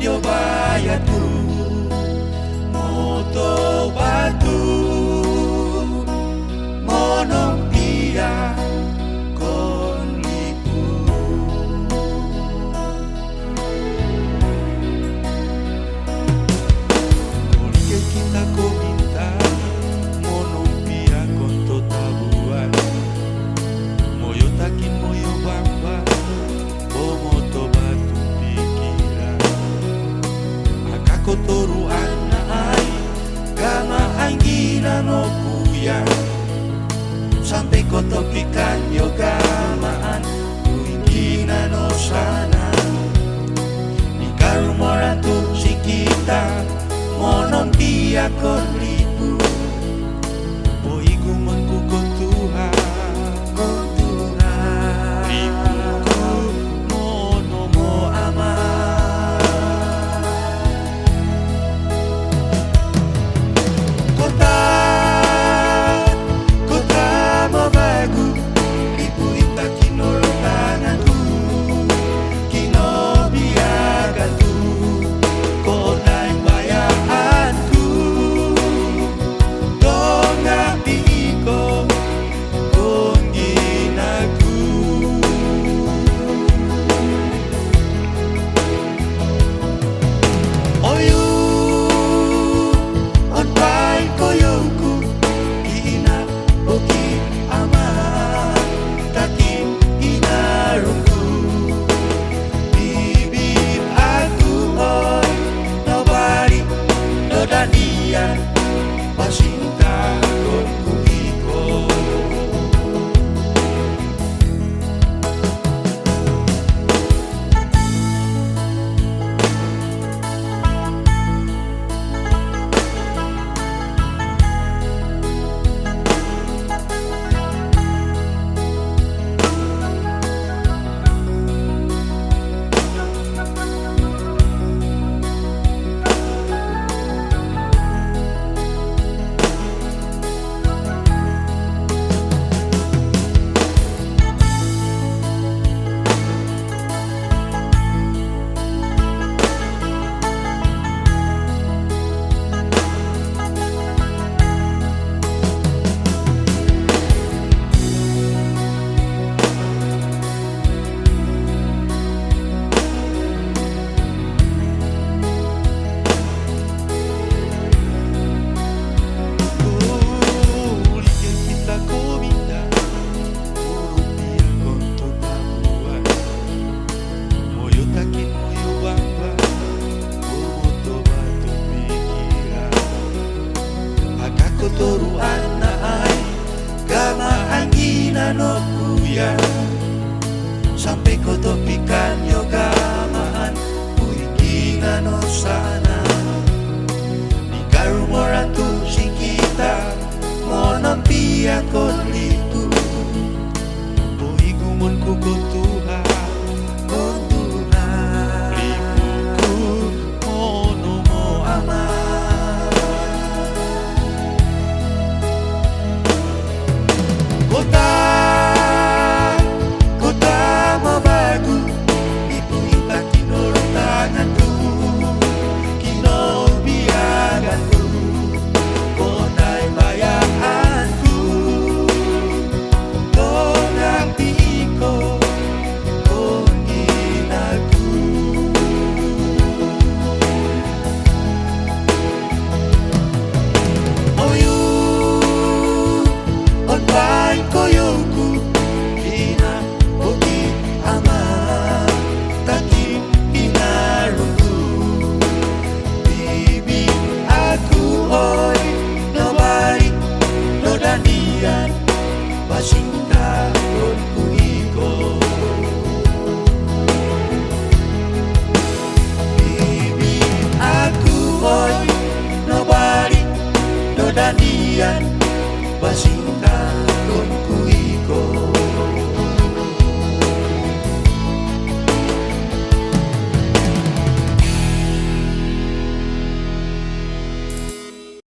Dio bayatu moto batu monong dia kon lipu Olike kita ko minta monong dia kon to tabuan moyo takin moyo bamba moto batu pikiran kotoru ana ai kama anggina no kuya sampai kotopikan yoga maan kuingina no sana ikaru moratu si kita monon dia kon libu boigu mengkuko Tuhan kotoru ana ai gama anggina no kuya sampai kotopikan yoga maan kuingina no sana